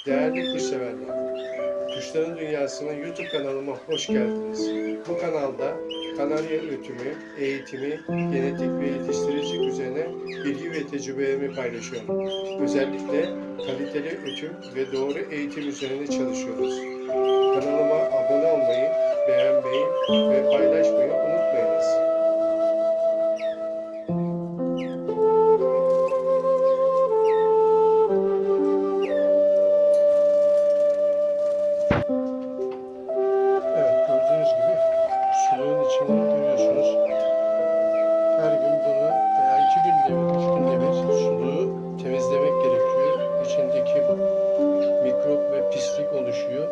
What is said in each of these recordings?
Değerli kuşseverler, Kuşların Dünyası'na YouTube kanalıma hoş geldiniz. Bu kanalda Kanarya üretimi, eğitimi, genetik ve yetiştiricilik üzerine bilgi ve tecrübelerimi paylaşıyorum. Özellikle kaliteli üretim ve doğru eğitim üzerine çalışıyoruz. Kanalıma abone olmayı, beğenmeyi ve paylaşmayı unutmayınız. Suluğun içini görüyorsunuz. Her gün bunu veya 2 günde bir, 3 günde bir suluğu temizlemek gerekiyor. İçindeki mikrop ve pislik oluşuyor.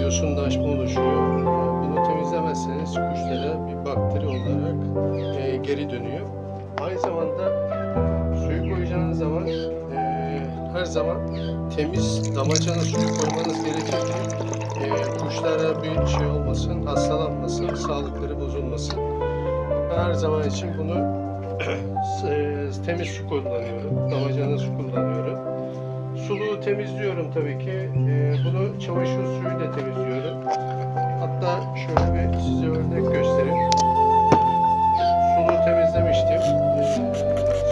Yosunlaşma oluşuyor. Bunu temizlemezseniz kuşlara bir bakteri olarak geri dönüyor. Aynı zamanda suyu koyacağınız zaman her zaman temiz damacana suyu koymanız gerekir ki kuşlara bir şey olmasın, hastalanmasın, sağlıkları bozulmasın. Her zaman için bunu temiz su kullanıyorum, damacana su kullanıyorum. Suluğu temizliyorum tabii ki. Bunu çamaşır suyuyla temizliyorum. Hatta şöyle bir size örnek göstereyim. Suluğu temizlemiştim.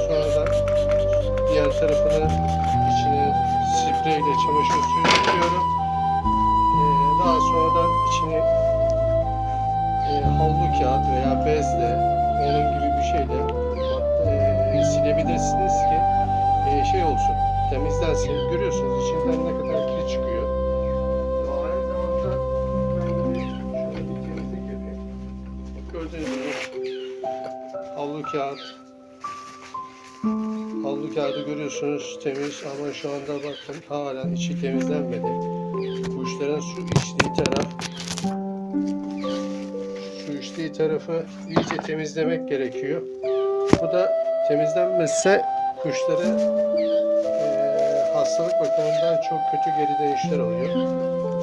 Sonradan diğer tarafını içine spreyle çamaşır suyu döküyorum. Daha sonradan içini havlu kağıt veya bezle, onun gibi bir şeyle silebilirsiniz ki şey olsun, temizlensin. Görüyorsunuz içinden ne kadar kiri çıkıyor. Aynı zamanda ben de şöyle bir temizlik yapayım. Gördüğünüz gibi havlu kağıdı görüyorsunuz temiz ama şu anda bakın hala içi temizlenmedi. Kuşların su içtiği tarafı iyice temizlemek gerekiyor. Bu da temizlenmezse kuşlara hastalık bakımından çok kötü geri dönüşler oluyor.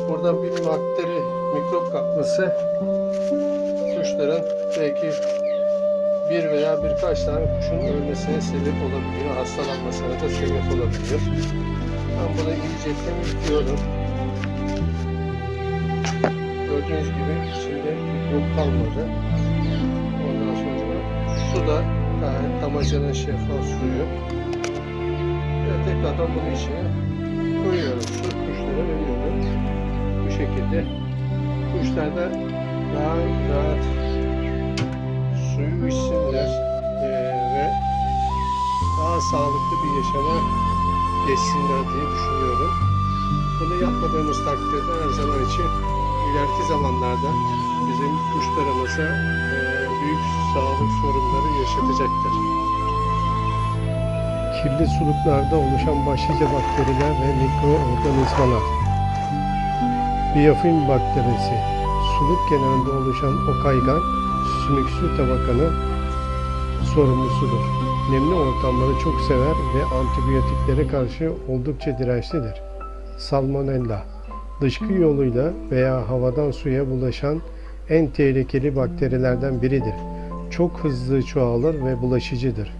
Buradan bir bakteri, mikrop kapması kuşların belki bir veya birkaç tane kuşun ölmesine sebep olabiliyor. Hastalanmasına da sebep olabiliyor. Ben bunu iyice temizliyorum. Gördüğünüz gibi içinde mikrop kalmadı. Ondan sonra su da gayet damacana şeffaf suyu. Ve tekrardan bunun içine koyuyorum. Su kuşlara veriyorum. Bu şekilde kuşlar da daha rahat suyu içsinler ve daha sağlıklı bir yaşama geçsinler diye düşünüyorum. Bunu yapmadığımız takdirde her zaman için ileriki zamanlarda bizim kuşlarımıza büyük sağlık sorunları yaşatacaktır. Kirli suluklarda oluşan başlıca bakteriler ve mikroorganizmalar. Biyofilm bakterisi, suluk kenarında oluşan o kaygan, sümüksü tabakanın sorumlusudur. Nemli ortamları çok sever ve antibiyotiklere karşı oldukça dirençlidir. Salmonella, dışkı yoluyla veya havadan suya bulaşan en tehlikeli bakterilerden biridir. Çok hızlı çoğalır ve bulaşıcıdır.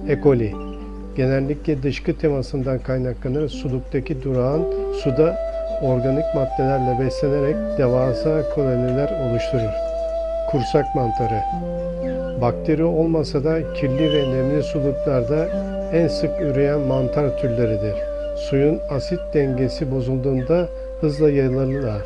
E. coli, genellikle dışkı temasından kaynaklanır. Suluktaki durağan suda organik maddelerle beslenerek devasa koloniler oluşturur. Kursak mantarı, bakteri olmasa da kirli ve nemli suluklarda en sık üreyen mantar türleridir. Suyun asit dengesi bozulduğunda hızla yayılırlar.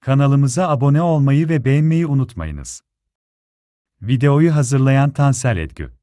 Kanalımıza abone olmayı ve beğenmeyi unutmayınız. Videoyu hazırlayan Tansel Edgü.